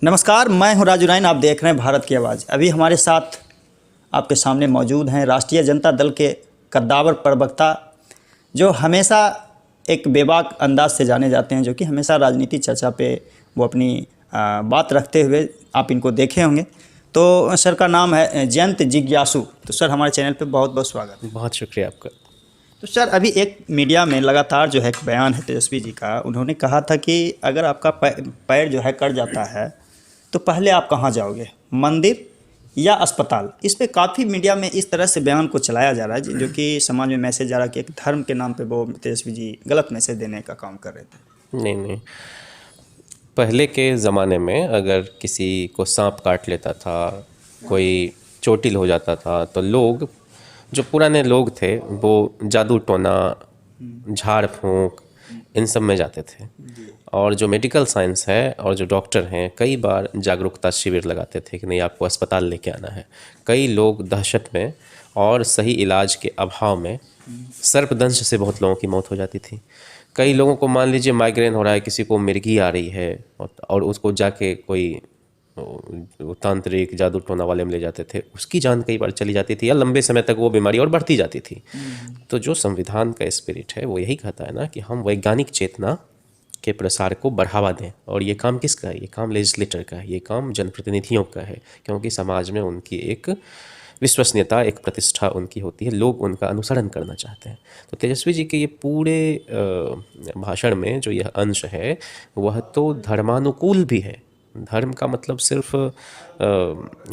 नमस्कार, मैं हूं राजू राइन। आप देख रहे हैं भारत की आवाज़। अभी हमारे साथ आपके सामने मौजूद हैं राष्ट्रीय जनता दल के कद्दावर प्रवक्ता, जो हमेशा एक बेबाक अंदाज से जाने जाते हैं, जो कि हमेशा राजनीति चर्चा पे वो अपनी बात रखते हुए आप इनको देखे होंगे। तो सर का नाम है जयंत जिज्ञासु। तो सर, हमारे चैनल पे बहुत बहुत स्वागत है। बहुत शुक्रिया आपका। तो सर, अभी एक मीडिया में लगातार जो है एक बयान है तेजस्वी जी का। उन्होंने कहा था कि अगर आपका पैर जो है कट जाता है तो पहले आप कहाँ जाओगे, मंदिर या अस्पताल। इस पे काफ़ी मीडिया में इस तरह से बयान को चलाया जा रहा है, जो कि समाज में मैसेज जा रहा है कि एक धर्म के नाम पे वो तेजस्वी जी गलत मैसेज देने का काम कर रहे थे। नहीं, पहले के ज़माने में अगर किसी को सांप काट लेता था, कोई चोटिल हो जाता था, तो लोग, जो पुराने लोग थे, वो जादू टोना, झाड़ फूंक, इन सब में जाते थे। और जो मेडिकल साइंस है और जो डॉक्टर हैं, कई बार जागरूकता शिविर लगाते थे कि नहीं, आपको अस्पताल लेके आना है। कई लोग दहशत में और सही इलाज के अभाव में सर्पदंश से बहुत लोगों की मौत हो जाती थी। कई लोगों को, मान लीजिए माइग्रेन हो रहा है, किसी को मिर्गी आ रही है, और उसको जाके कोई तांत्रिक जादू टोना वाले में ले जाते थे, उसकी जान कई बार चली जाती थी, या लंबे समय तक वो बीमारी और बढ़ती जाती थी। तो जो संविधान का स्पिरिट है वो यही कहता है ना कि हम वैज्ञानिक चेतना के प्रसार को बढ़ावा दें। और ये काम किसका है? ये काम लेजिस्लेटर का है, ये काम जनप्रतिनिधियों का है, क्योंकि समाज में उनकी एक विश्वसनीयता, एक प्रतिष्ठा उनकी होती है, लोग उनका अनुसरण करना चाहते हैं। तो तेजस्वी जी के ये पूरे भाषण में जो यह अंश है वह तो धर्मानुकूल भी है। धर्म का मतलब सिर्फ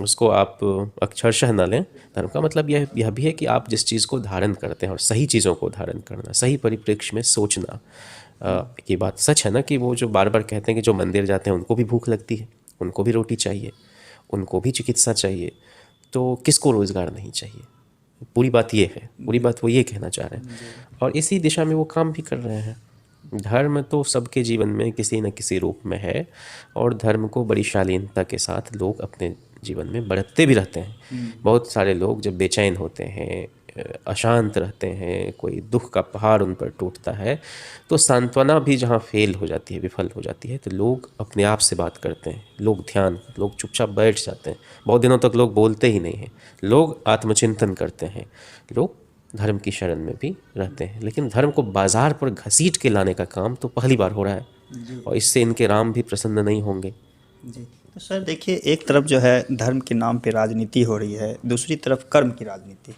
उसको आप अक्षरशः न लें। धर्म का मतलब यह भी है कि आप जिस चीज़ को धारण करते हैं, और सही चीज़ों को धारण करना, सही परिप्रेक्ष्य में सोचना। ये बात सच है ना कि वो जो बार बार कहते हैं कि जो मंदिर जाते हैं उनको भी भूख लगती है, उनको भी रोटी चाहिए, उनको भी चिकित्सा चाहिए, तो किसको रोज़गार नहीं चाहिए? पूरी बात ये है, पूरी बात वो ये कहना चाह रहे हैं, और इसी दिशा में वो काम भी कर रहे हैं। धर्म तो सबके जीवन में किसी न किसी रूप में है, और धर्म को बड़ी शालीनता के साथ लोग अपने जीवन में बरतते भी रहते हैं। बहुत सारे लोग जब बेचैन होते हैं, अशांत रहते हैं, कोई दुख का पहाड़ उन पर टूटता है, तो सांत्वना भी जहाँ फेल हो जाती है, विफल हो जाती है, तो लोग अपने आप से बात करते हैं, लोग चुपचाप बैठ जाते हैं। बहुत दिनों तक लोग बोलते ही नहीं हैं, लोग आत्मचिंतन करते हैं, लोग धर्म की शरण में भी रहते हैं। लेकिन धर्म को बाजार पर घसीट के लाने का काम तो पहली बार हो रहा है, और इससे इनके राम भी प्रसन्न नहीं होंगे। जी, तो सर देखिए, एक तरफ जो है धर्म के नाम पे राजनीति हो रही है, दूसरी तरफ कर्म की राजनीति,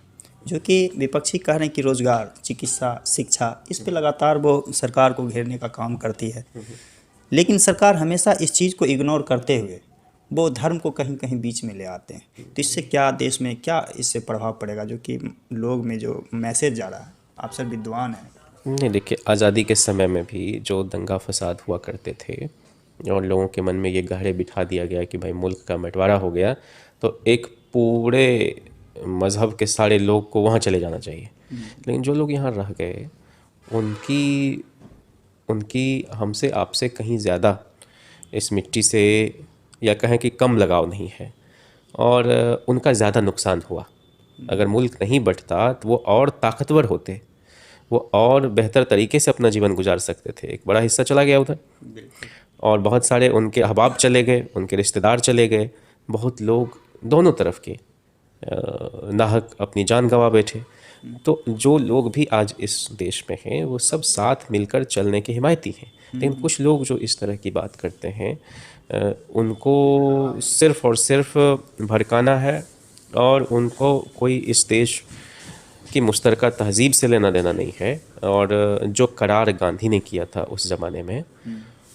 जो कि विपक्षी कह रहे हैं कि रोजगार, चिकित्सा, शिक्षा, इस पे लगातार वो सरकार को घेरने का काम करती है। लेकिन सरकार हमेशा इस चीज़ को इग्नोर करते हुए वो धर्म को कहीं कहीं बीच में ले आते हैं। तो इससे क्या देश में क्या इससे प्रभाव पड़ेगा, जो कि लोग में जो मैसेज जा रहा है? आप सर विद्वान हैं। नहीं, देखिए, आज़ादी के समय में भी जो दंगा फसाद हुआ करते थे, और लोगों के मन में ये गहरे बिठा दिया गया कि भाई मुल्क का बंटवारा हो गया, तो एक पूरे मज़हब के सारे लोग को वहाँ चले जाना चाहिए। लेकिन जो लोग यहाँ रह गए, उनकी हमसे आपसे कहीं ज़्यादा इस मिट्टी से, या कहें कि कम लगाव नहीं है, और उनका ज़्यादा नुकसान हुआ। अगर मुल्क नहीं बंटता तो वो और ताकतवर होते, वो और बेहतर तरीके से अपना जीवन गुजार सकते थे। एक बड़ा हिस्सा चला गया उधर, और बहुत सारे उनके अहबाब चले गए, उनके रिश्तेदार चले गए, बहुत लोग दोनों तरफ के नाहक अपनी जान गंवा बैठे। तो जो लोग भी आज इस देश में हैं वो सब साथ मिलकर चलने के हिमायती हैं। लेकिन कुछ लोग जो इस तरह की बात करते हैं, उनको सिर्फ़ और सिर्फ भड़काना है, और उनको कोई इस देश की मुश्तरका तहज़ीब से लेना देना नहीं है। और जो करार गांधी ने किया था उस ज़माने में,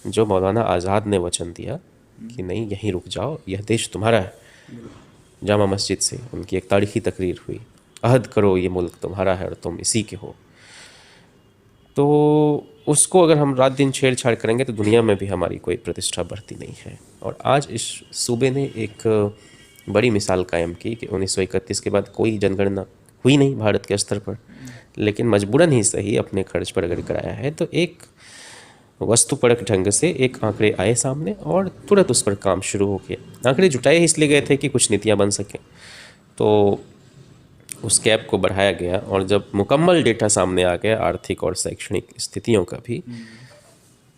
जो मौलाना आज़ाद ने वचन दिया कि नहीं, यहीं रुक जाओ, यह देश तुम्हारा है, जामा मस्जिद से उनकी एक तारीख़ी तकरीर हुई, अहद करो ये मुल्क तुम्हारा है और तुम इसी के हो। तो उसको अगर हम रात दिन छेड़छाड़ करेंगे तो दुनिया में भी हमारी कोई प्रतिष्ठा बढ़ती नहीं है। और आज इस सूबे ने एक बड़ी मिसाल कायम की कि 1931 के बाद कोई जनगणना हुई नहीं भारत के स्तर पर, लेकिन मजबूरन ही सही अपने खर्च पर अगर कराया है, तो एक वस्तुपरक ढंग से एक आंकड़े आए सामने, और तुरंत उस पर काम शुरू हो गया। आंकड़े जुटाए इसलिए गए थे कि कुछ नीतियाँ बन सकें, तो उस गैप को बढ़ाया गया। और जब मुकम्मल डेटा सामने आ गया आर्थिक और शैक्षणिक स्थितियों का भी,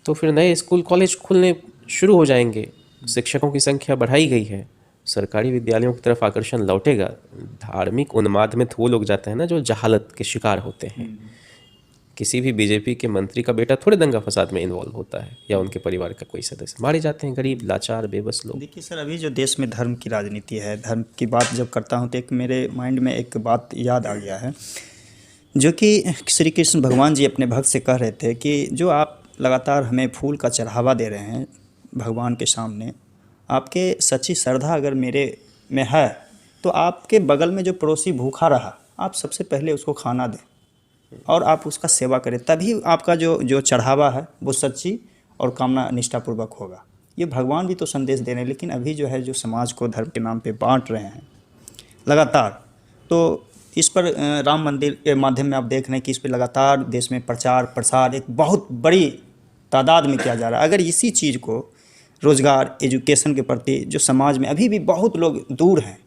तो फिर नए स्कूल कॉलेज खुलने शुरू हो जाएंगे, शिक्षकों की संख्या बढ़ाई गई है, सरकारी विद्यालयों की तरफ आकर्षण लौटेगा। धार्मिक उन्माद में तो वो लोग जाते हैं ना जो जहालत के शिकार होते हैं। किसी भी बीजेपी के मंत्री का बेटा थोड़े दंगा फसाद में इन्वॉल्व होता है, या उनके परिवार का कोई सदस्य। मारे जाते हैं गरीब लाचार बेबस लोग। देखिए सर, अभी जो देश में धर्म की राजनीति है, धर्म की बात जब करता हूँ तो एक मेरे माइंड में एक बात याद आ गया है, जो कि श्री कृष्ण भगवान जी अपने भक्त से कह रहे थे कि जो आप लगातार हमें फूल का चढ़ावा दे रहे हैं भगवान के सामने, आपके सच्ची श्रद्धा अगर मेरे में है तो आपके बगल में जो पड़ोसी भूखा रहा, आप सबसे पहले उसको खाना दें और आप उसका सेवा करें, तभी आपका जो जो चढ़ावा है वो सच्ची और कामना निष्ठापूर्वक होगा। ये भगवान भी तो संदेश दे रहे हैं, लेकिन अभी जो है जो समाज को धर्म के नाम पे बांट रहे हैं लगातार, तो इस पर राम मंदिर के माध्यम में आप देख रहे हैं कि इस पर लगातार देश में प्रचार प्रसार एक बहुत बड़ी तादाद में किया जा रहा है। अगर इसी चीज़ को रोज़गार एजुकेशन के प्रति जो समाज में अभी भी बहुत लोग दूर हैं,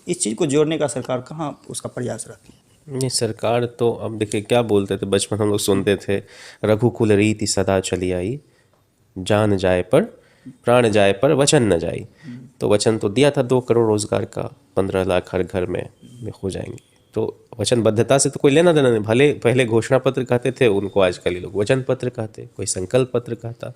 इस चीज़ को जोड़ने का सरकार कहाँ उसका प्रयास रहती है? नहीं, सरकार तो अब देखिए क्या बोलते थे, बचपन हम लोग सुनते थे, रघुकुल रीति सदा चली आई, जान जाए पर प्राण जाए पर वचन न जाई। तो वचन तो दिया था 2 करोड़ रोजगार का, 15 लाख हर घर में हो जाएंगे। तो वचनबद्धता से तो कोई लेना देना नहीं। भले पहले घोषणा पत्र कहते थे, उनको आजकल ये लोग वचन पत्र कहते, कोई संकल्प पत्र कहता।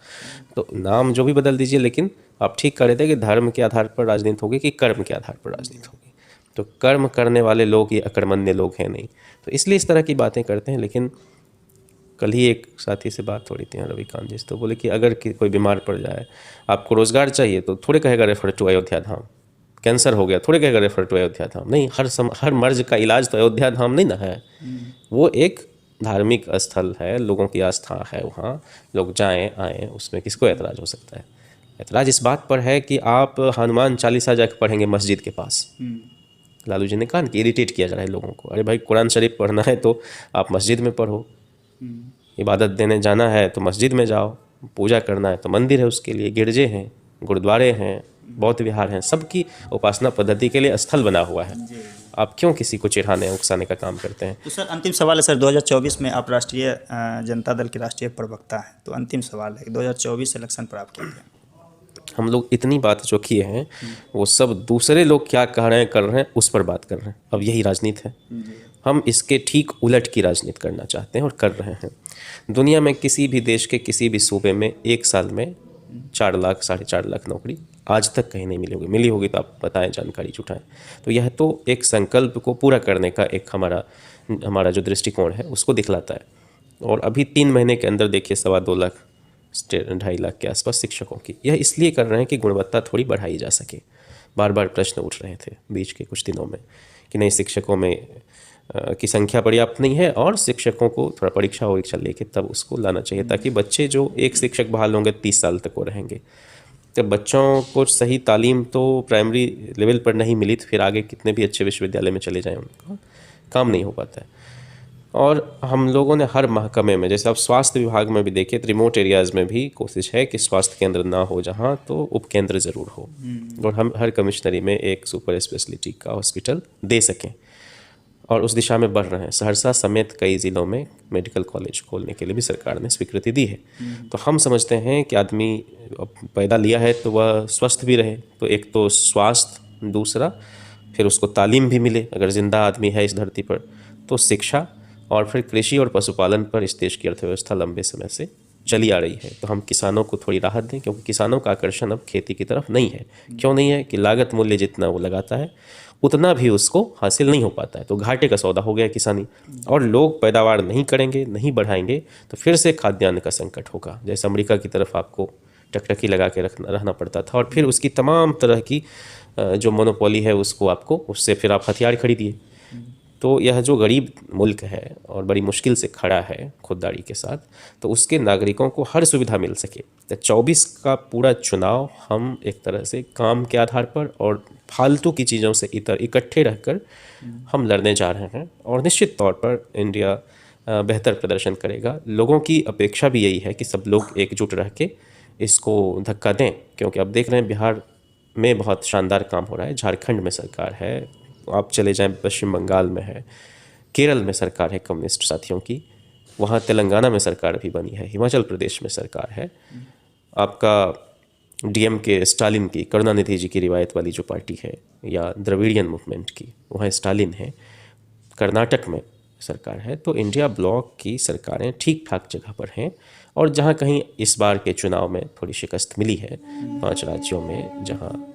तो नाम जो भी बदल दीजिए, लेकिन आप ठीक कह रहे थे कि धर्म के आधार पर राजनीति होगी कि कर्म के आधार पर राजनीति होगी। तो कर्म करने वाले लोग ये अकर्मण्य लोग हैं नहीं, तो इसलिए इस तरह की बातें करते हैं। लेकिन कल ही एक साथी से बात हो रही थी, रविकांत जी से, तो बोले कि अगर कोई बीमार पड़ जाए, आपको रोज़गार चाहिए, तो थोड़े कहेगा refer to Ayodhya Dham. Cancer हो गया, थोड़े कहेगा रेफर टू अयोध्या धाम। नहीं, हर मर्ज का इलाज तो अयोध्या धाम नहीं ना है। वो एक धार्मिक स्थल है, लोगों की आस्था है, वहाँ लोग जाएं आएँ, उसमें किसको ऐतराज़ हो सकता है? ऐतराज़ इस बात पर है कि आप हनुमान चालीसा जाकर पढ़ेंगे मस्जिद के पास। लालू जी ने कहा कि इरिटेट किया जा रहा है लोगों को। अरे भाई, कुरान शरीफ पढ़ना है तो आप मस्जिद में पढ़ो, इबादत देने जाना है तो मस्जिद में जाओ, पूजा करना है तो मंदिर है उसके लिए, गिरजे हैं, गुरुद्वारे हैं, बौद्ध विहार हैं, सबकी उपासना पद्धति के लिए स्थल बना हुआ है। आप क्यों किसी को चिढ़ाने उकसाने का काम करते हैं? तो सर अंतिम सवाल है सर, 2024 में आप राष्ट्रीय जनता दल के राष्ट्रीय प्रवक्ता हैं, तो अंतिम सवाल है 2024 इलेक्शन पर आप क्या कहें? हम लोग इतनी बात जो किए हैं वो सब दूसरे लोग क्या कह रहे हैं कर रहे हैं उस पर बात कर रहे हैं। अब यही राजनीति है। हम इसके ठीक उलट की राजनीति करना चाहते हैं और कर रहे हैं। दुनिया में किसी भी देश के किसी भी सूबे में 1 साल में 4 लाख 4.5 लाख नौकरी आज तक कहीं नहीं मिली होगी। मिली होगी तो आप बताएं, जानकारी जुटाएं। तो यह तो एक संकल्प को पूरा करने का एक हमारा जो दृष्टिकोण है उसको दिखलाता है। और अभी 3 महीने के अंदर देखिए 2.25 लाख 2.5 लाख के आसपास शिक्षकों की। यह इसलिए कर रहे हैं कि गुणवत्ता थोड़ी बढ़ाई जा सके। बार बार प्रश्न उठ रहे थे बीच के कुछ दिनों में कि नहीं, शिक्षकों में की संख्या पर्याप्त नहीं है और शिक्षकों को थोड़ा परीक्षा वरीक्षा लेके तब उसको लाना चाहिए, ताकि बच्चे जो एक शिक्षक बहाल होंगे 30 साल तक वो रहेंगे। जब बच्चों को सही तालीम तो प्राइमरी लेवल पर नहीं मिली तो फिर आगे कितने भी अच्छे विश्वविद्यालय में चले जाएं, उनका काम नहीं हो पाता है। और हम लोगों ने हर महकमे में, जैसे आप स्वास्थ्य विभाग में भी देखिए, तो रिमोट एरियाज़ में भी कोशिश है कि स्वास्थ्य केंद्र ना हो जहाँ, तो उपकेंद्र ज़रूर हो। और हम हर कमिश्नरी में एक सुपर स्पेशलिटी का हॉस्पिटल दे सकें, और उस दिशा में बढ़ रहे हैं। सहरसा समेत कई ज़िलों में मेडिकल कॉलेज खोलने के लिए भी सरकार ने स्वीकृति दी है। तो हम समझते हैं कि आदमी पैदा लिया है तो वह स्वस्थ भी रहे, तो एक तो स्वास्थ्य, दूसरा फिर उसको तालीम भी मिले अगर ज़िंदा आदमी है इस धरती पर, तो शिक्षा, और फिर कृषि और पशुपालन पर इस देश की अर्थव्यवस्था लंबे समय से चली आ रही है। तो हम किसानों को थोड़ी राहत दें, क्योंकि किसानों का आकर्षण अब खेती की तरफ नहीं है। क्यों नहीं है? कि लागत मूल्य जितना वो लगाता है उतना भी उसको हासिल नहीं हो पाता है, तो घाटे का सौदा हो गया किसानी। और लोग पैदावार नहीं करेंगे, नहीं बढ़ाएंगे, तो फिर से खाद्यान्न का संकट होगा। जैसे अमेरिका की तरफ आपको टकटकी लगा के रहना पड़ता था, और फिर उसकी तमाम तरह की जो मोनोपोली है उसको आपको, उससे फिर आप हथियार खरीदिए। तो यह जो गरीब मुल्क है और बड़ी मुश्किल से खड़ा है खुददारी के साथ, तो उसके नागरिकों को हर सुविधा मिल सके। तो 24 का पूरा चुनाव हम एक तरह से काम के आधार पर और फालतू की चीज़ों से इकट्ठे रहकर हम लड़ने जा रहे हैं, और निश्चित तौर पर इंडिया बेहतर प्रदर्शन करेगा। लोगों की अपेक्षा भी यही है कि सब लोग एकजुट रह के इसको धक्का दें, क्योंकि अब देख रहे हैं बिहार में बहुत शानदार काम हो रहा है, झारखंड में सरकार है, आप चले जाएं पश्चिम बंगाल में है, केरल में सरकार है कम्युनिस्ट साथियों की, वहाँ तेलंगाना में सरकार भी बनी है, हिमाचल प्रदेश में सरकार है, आपका डीएमके स्टालिन की, करुणानिधि जी की रिवायत वाली जो पार्टी है, या द्रविडियन मूवमेंट की, वहाँ स्टालिन है, कर्नाटक में सरकार है। तो इंडिया ब्लॉक की सरकारें ठीक ठाक जगह पर हैं। और जहाँ कहीं इस बार के चुनाव में थोड़ी शिकस्त मिली है 5 राज्यों में, जहाँ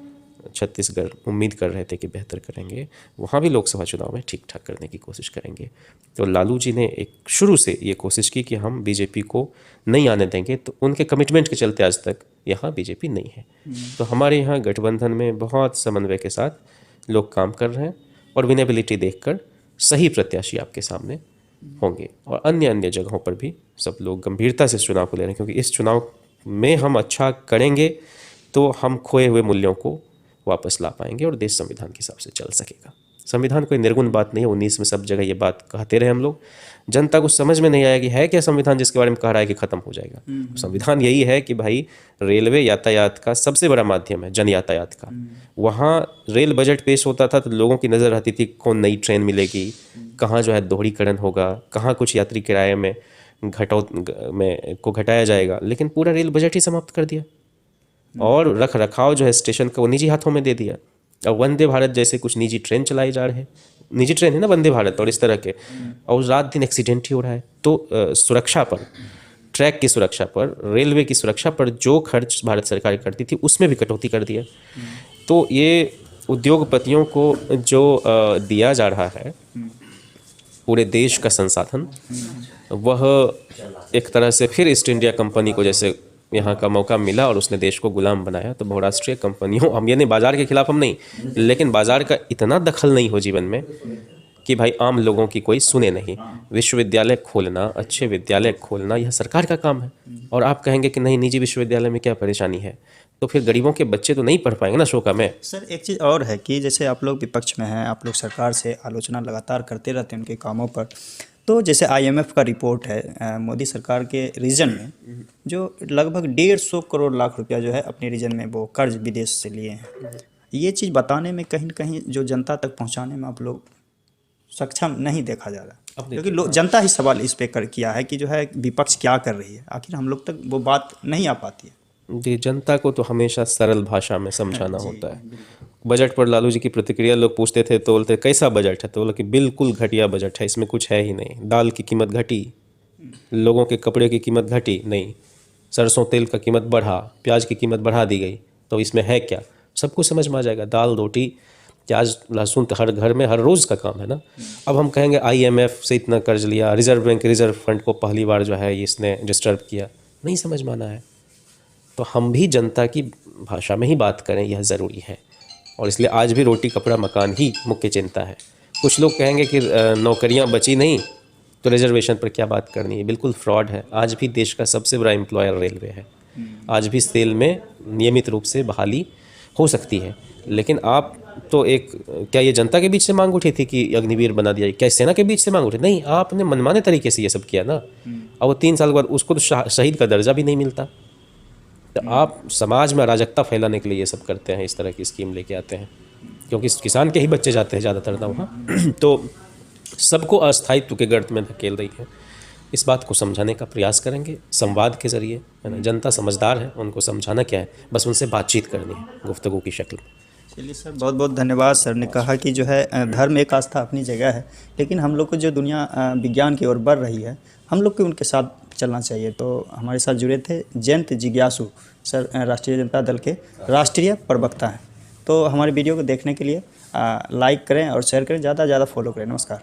छत्तीसगढ़ उम्मीद कर रहे थे कि बेहतर करेंगे, वहाँ भी लोकसभा चुनाव में ठीक ठाक करने की कोशिश करेंगे। तो लालू जी ने एक शुरू से ये कोशिश की कि हम बीजेपी को नहीं आने देंगे, तो उनके कमिटमेंट के चलते आज तक यहाँ बीजेपी नहीं है। तो हमारे यहाँ गठबंधन में बहुत समन्वय के साथ लोग काम कर रहे हैं, और विनेबिलिटी देखकर सही प्रत्याशी आपके सामने होंगे। और अन्य अन्य जगहों पर भी सब लोग गंभीरता से इस चुनाव को ले रहे हैं, क्योंकि इस चुनाव में हम अच्छा करेंगे तो हम खोए हुए मूल्यों को वापस ला पाएंगे और देश संविधान के हिसाब से चल सकेगा। संविधान कोई निर्गुण बात नहीं है। 19 में सब जगह ये बात कहते रहे हम लोग, जनता को समझ में नहीं आया कि है क्या संविधान जिसके बारे में कह रहा है कि ख़त्म हो जाएगा। संविधान यही है कि भाई रेलवे यातायात का सबसे बड़ा माध्यम है, जन यातायात का। वहाँ रेल बजट पेश होता था तो लोगों की नज़र रहती थी कौन नई ट्रेन मिलेगी, कहाँ जो है दोहरीकरण होगा, कहाँ कुछ यात्री किराए में घटाया जाएगा। लेकिन पूरा रेल बजट ही समाप्त कर दिया, और रख रखाव जो है स्टेशन का वो निजी हाथों में दे दिया। अब वंदे भारत जैसे कुछ निजी ट्रेन चलाई जा रहे हैं, निजी ट्रेन है ना वंदे भारत और इस तरह के, और रात दिन एक्सीडेंट ही हो रहा है। तो सुरक्षा पर, ट्रैक की सुरक्षा पर, रेलवे की सुरक्षा पर जो खर्च भारत सरकार करती थी उसमें भी कटौती कर दिया। तो ये उद्योगपतियों को जो दिया जा रहा है पूरे देश का संसाधन, वह एक तरह से फिर ईस्ट इंडिया कंपनी को जैसे यहाँ का मौका मिला और उसने देश को गुलाम बनाया। तो बहुराष्ट्रीय कंपनियों, हम ये नहीं बाज़ार के खिलाफ हम नहीं, लेकिन बाज़ार का इतना दखल नहीं हो जीवन में कि भाई आम लोगों की कोई सुने नहीं। विश्वविद्यालय खोलना, अच्छे विद्यालय खोलना, यह सरकार का काम है। और आप कहेंगे कि नहीं निजी विश्वविद्यालय में क्या परेशानी है, तो फिर गरीबों के बच्चे तो नहीं पढ़ पाएंगे ना शोका में। सर एक चीज़ और है कि जैसे आप लोग विपक्ष में हैं, आप लोग सरकार से आलोचना लगातार करते रहते हैं उनके कामों पर। तो जैसे IMF का रिपोर्ट है, मोदी सरकार के रीजन में जो लगभग 150 करोड़ लाख रुपया जो है अपने रीजन में वो कर्ज विदेश से लिए हैं। ये चीज़ बताने में कहीं न कहीं जो जनता तक पहुंचाने में आप लोग सक्षम नहीं देखा जा रहा, क्योंकि जनता ही सवाल इस पे किया है कि जो है विपक्ष क्या कर रही है, आखिर हम लोग तक वो बात नहीं आ पाती है। जी, जनता को तो हमेशा सरल भाषा में समझाना होता है। बजट पर लालू जी की प्रतिक्रिया लोग पूछते थे तो बोलते कैसा बजट है, तो बोला कि बिल्कुल घटिया बजट है, इसमें कुछ है ही नहीं। दाल की कीमत घटी, लोगों के कपड़े की कीमत घटी नहीं, सरसों तेल का कीमत बढ़ा, प्याज की कीमत बढ़ा दी गई, तो इसमें है क्या, सबको समझ में आ जाएगा। दाल रोटी प्याज लहसुन तो हर घर में हर रोज़ का काम है ना। अब हम कहेंगे IMF से इतना कर्ज लिया, रिजर्व बैंक रिजर्व फंड को पहली बार जो है इसने डिस्टर्ब किया, नहीं समझ में आना है। तो हम भी जनता की भाषा में ही बात करें, यह ज़रूरी है। और इसलिए आज भी रोटी कपड़ा मकान ही मुख्य चिंता है। कुछ लोग कहेंगे कि नौकरियां बची नहीं तो रिजर्वेशन पर क्या बात करनी है, बिल्कुल फ्रॉड है। आज भी देश का सबसे बड़ा एम्प्लॉयर रेलवे है। आज भी सेल में नियमित रूप से बहाली हो सकती है। लेकिन आप तो एक, क्या ये जनता के बीच से मांग उठी थी कि अग्निवीर बना दिया, क्या सेना के बीच से मांग उठी? नहीं, आपने मनमाने तरीके से ये सब किया ना। और वो 3 साल बाद उसको तो शहीद का दर्जा भी नहीं मिलता। तो आप समाज में अराजकता फैलाने के लिए ये सब करते हैं, इस तरह की स्कीम लेके आते हैं, क्योंकि किसान के ही बच्चे जाते हैं ज़्यादातर ना वहाँ। तो सबको अस्थायित्व के गर्त में धकेल रही है। इस बात को समझाने का प्रयास करेंगे संवाद के ज़रिए, है ना। जनता समझदार है, उनको समझाना क्या है, बस उनसे बातचीत करनी है गुफ्तगू की शक्ल में। चलिए सर, बहुत बहुत धन्यवाद। सर ने कहा कि जो है धर्म एक आस्था अपनी जगह है, लेकिन हम लोग को जो दुनिया विज्ञान की ओर बढ़ रही है, हम लोग को उनके साथ चलना चाहिए। तो हमारे साथ जुड़े थे जयंत जिज्ञासु सर, राष्ट्रीय जनता दल के राष्ट्रीय प्रवक्ता हैं। तो हमारे वीडियो को देखने के लिए लाइक करें और शेयर करें, ज़्यादा से ज़्यादा फॉलो करें। नमस्कार।